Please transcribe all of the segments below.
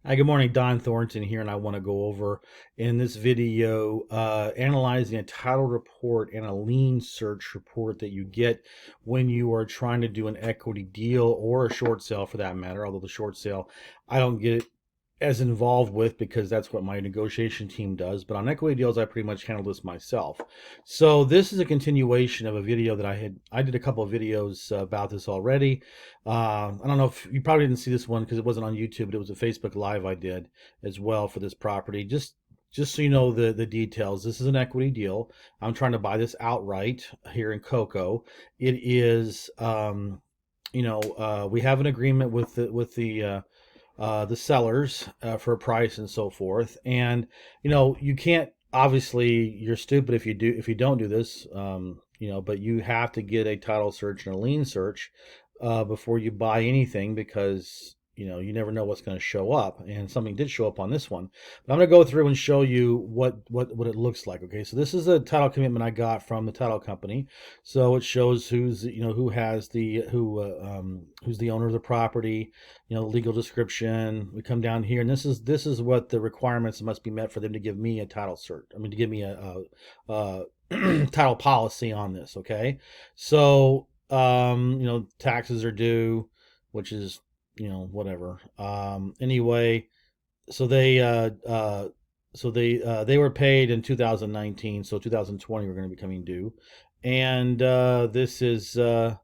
Hi, good morning. Don Thornton here, and I want to go over in this video analyzing a title report and a lien search report that you get when you are trying to do an equity deal or a short sale for that matter. Although the short sale, I don't get as involved with because that's what my negotiation team does. But on equity deals, I pretty much handle this myself. So this is a continuation of a video that I did a couple of videos about this already. I don't know if you probably didn't see this one because it wasn't on YouTube, but it was a Facebook Live I did as well for this property. Just so you know the details, this is an equity deal. I'm trying to buy this outright here in Cocoa. It is, we have an agreement with the sellers for a price and so forth. And you can't, obviously you're stupid if you don't do this. But you have to get a title search and a lien search before you buy anything because you never know what's going to show up, and something did show up on this one. But I'm going to go through and show you what it looks like. Okay, so this is a title commitment I got from the title company. So it shows who's who's the owner of the property, legal description. We come down here, and this is what the requirements must be met for them to give me a title cert. I mean, to give me a title policy on this. Okay, so taxes are due, which is whatever. Anyway, so they were paid in 2019, so 2020 we're going to be coming due, and this is they're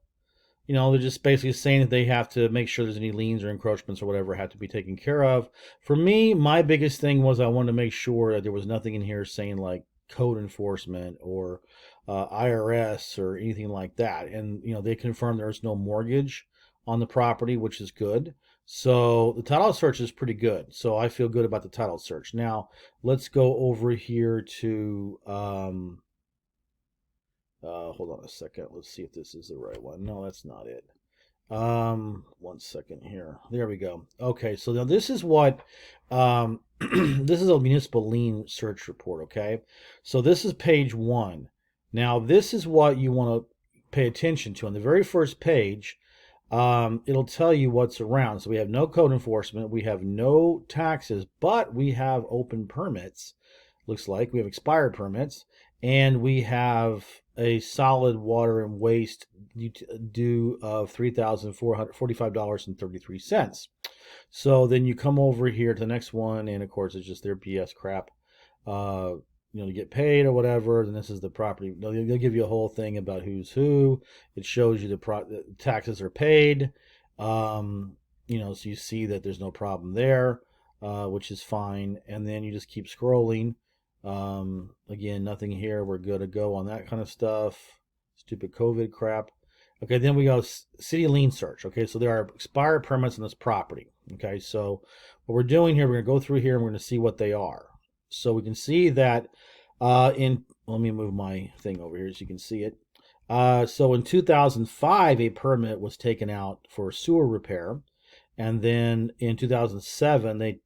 just basically saying that they have to make sure there's any liens or encroachments or whatever have to be taken care of. For me, my biggest thing was I wanted to make sure that there was nothing in here saying like code enforcement or IRS or anything like that. And they confirmed there's no mortgage on the property, which is good. So the title search is pretty good. So I feel good about the title search. Now let's go over here to hold on a second. Let's see if this is the right one. No, that's not it. 1 second here. There we go. Okay, so now this is what this is a municipal lien search report. Okay, so this is page 1. Now this is what you want to pay attention to on the very first page. It'll tell you what's around. So we have no code enforcement, we have no taxes, but we have open permits. Looks like we have expired permits, and we have a solid water and waste due of $3,445.33. So then you come over here to the next one, and of course it's just their BS crap. Uh, to get paid or whatever. Then this is the property. They'll give you a whole thing about who's who. It shows you the taxes are paid. So you see that there's no problem there, which is fine. And then you just keep scrolling. Again, nothing here. We're good to go on that kind of stuff. Stupid COVID crap. Okay, then we go city lien search. Okay, so there are expired permits on this property. Okay, so what we're doing here, we're going to go through here and we're going to see what they are. So we can see that let me move my thing over here so you can see it. So in 2005, a permit was taken out for sewer repair. And then in 2007, they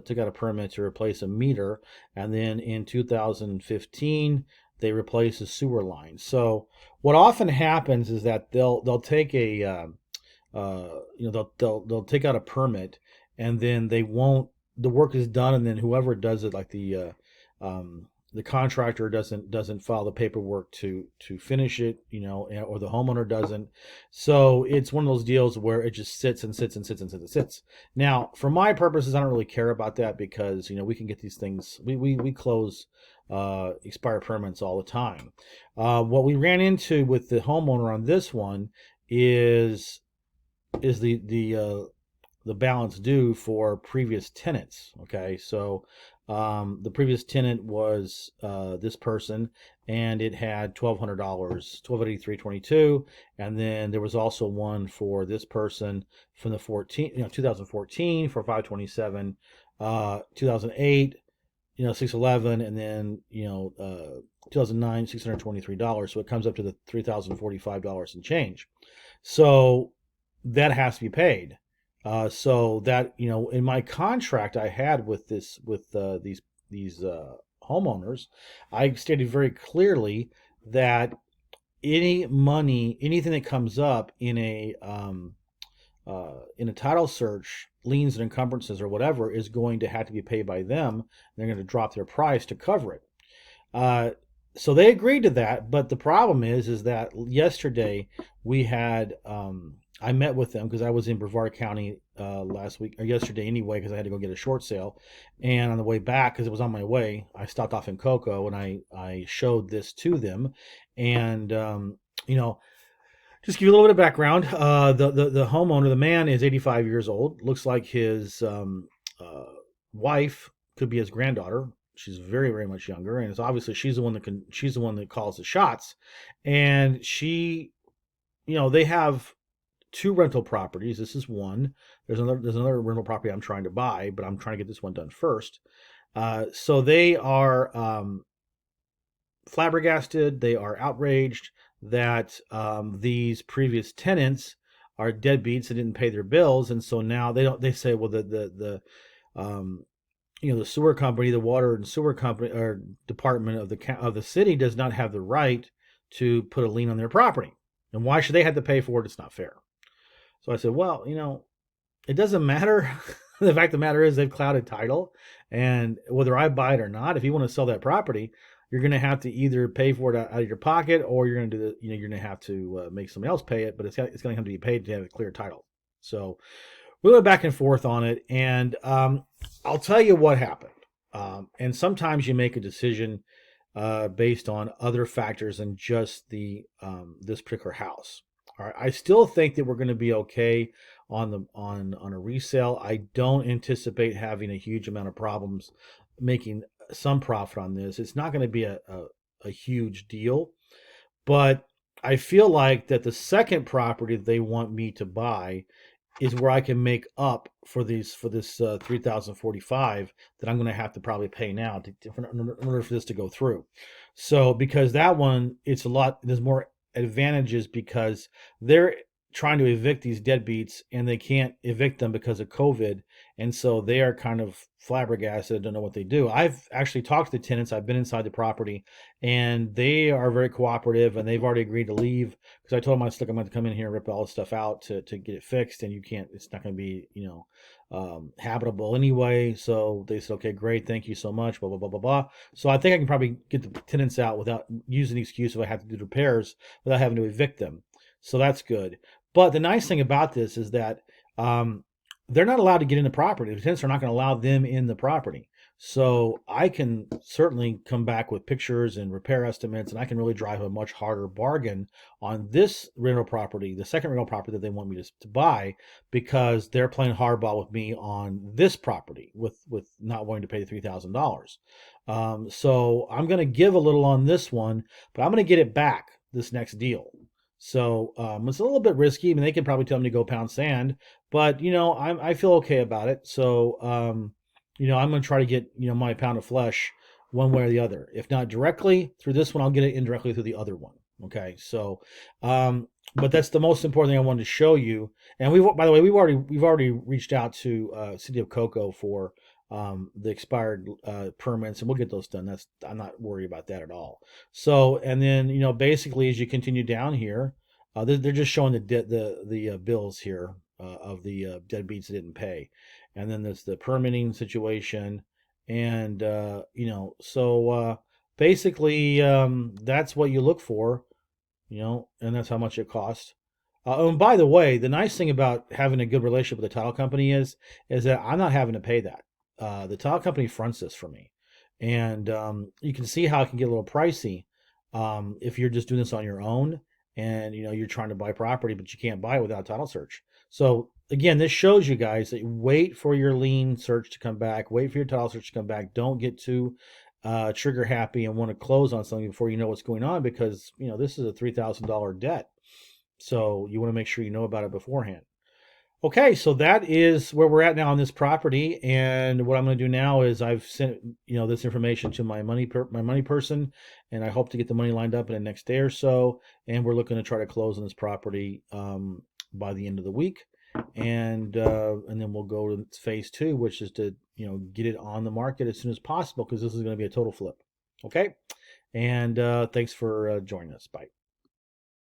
took out a permit to replace a meter. And then in 2015, they replaced a sewer line. So what often happens is that they'll take they'll take out a permit, and then they won't. The work is done, and then whoever does it, like the contractor doesn't file the paperwork to finish it, or the homeowner doesn't. So it's one of those deals where it just sits and sits and sits and sits and sits. Now, for my purposes, I don't really care about that because we can get these things. We close expired permits all the time. What we ran into with the homeowner on this one is the balance due for previous tenants. Okay, so the previous tenant was this person, and it had $1,200, 1283.22, and then there was also one for this person from the 2014 for 527, 2008, 611, and then 2009 $623. So it comes up to the $3,045 and change. So that has to be paid. So that in my contract I had with these homeowners, I stated very clearly that anything that comes up in a title search liens and encumbrances or whatever is going to have to be paid by them. They're going to drop their price to cover it. So they agreed to that, but the problem is that yesterday we had I met with them because I was in Brevard County last week or yesterday anyway because I had to go get a short sale, and on the way back because it was on my way, I stopped off in Cocoa and I showed this to them, and you know just give you a little bit of background. The homeowner, the man, is 85 years old. Looks like his uh, wife could be his granddaughter. She's very, very much younger, and it's obviously she's the one that calls the shots. And she, they have two rental properties. This is one. There's another rental property I'm trying to buy, but I'm trying to get this one done first. So they are flabbergasted. They are outraged that these previous tenants are deadbeats and didn't pay their bills, and so now they don't. They say, well, um, the sewer company, the water and sewer company or department of the city does not have the right to put a lien on their property, and why should they have to pay for it? It's not fair. So I said, well, it doesn't matter. The fact of the matter is they've clouded title, and whether I buy it or not, if you want to sell that property, you're going to have to either pay for it out of your pocket, or you're going to you're going to have to make somebody else pay it. But it's going to have to be paid to have a clear title. So we went back and forth on it, and I'll tell you what happened. And sometimes you make a decision based on other factors than just this particular house. All right, I still think that we're going to be okay on a resale. I don't anticipate having a huge amount of problems making some profit on this. It's not going to be a huge deal, but I feel like that the second property that they want me to buy is where I can make up for this 3,045 that I'm going to have to probably pay now in order for this to go through. So because that one, there's more advantages because they're trying to evict these deadbeats and they can't evict them because of COVID. And so they are kind of flabbergasted, don't know what they do. I've actually talked to the tenants. I've been inside the property and they are very cooperative and they've already agreed to leave because I told them, I'm going to come in here and rip all this stuff out to get it fixed. And it's not going to be, habitable anyway. So they said, okay, great. Thank you so much. Blah, blah, blah, blah, blah. So I think I can probably get the tenants out without using the excuse if I have to do repairs without having to evict them. So that's good. But the nice thing about this is that they're not allowed to get in the property. The tenants are not going to allow them in the property. So I can certainly come back with pictures and repair estimates, and I can really drive a much harder bargain on this rental property, the second rental property that they want me to buy, because they're playing hardball with me on this property with not wanting to pay the $3,000. So I'm going to give a little on this one, but I'm going to get it back this next deal. So it's a little bit risky. I mean, they can probably tell me to go pound sand, but I feel okay about it. So I'm going to try to get my pound of flesh one way or the other. If not directly through this one, I'll get it indirectly through the other one. Okay, so but that's the most important thing I wanted to show you. And by the way, we've already reached out to City of Cocoa for the expired permits, and we'll get those done. I'm not worried about that at all. So, and then basically as you continue down here, they're just showing the bills here of the deadbeats that didn't pay, and then there's the permitting situation, and so basically that's what you look for, and that's how much it costs. And by the way, the nice thing about having a good relationship with the title company is that I'm not having to pay that. The title company fronts this for me, and you can see how it can get a little pricey if you're just doing this on your own, and you're trying to buy property, but you can't buy it without title search. So again, this shows you guys that you wait for your lien search to come back, wait for your title search to come back. Don't get too trigger happy and want to close on something before you know what's going on, because this is a $3,000 debt, so you want to make sure you know about it beforehand. Okay, so that is where we're at now on this property, and what I'm going to do now is I've sent this information to my money person, and I hope to get the money lined up in the next day or so, and we're looking to try to close on this property by the end of the week, and then we'll go to phase 2, which is to get it on the market as soon as possible, because this is going to be a total flip. Okay, and thanks for joining us. Bye.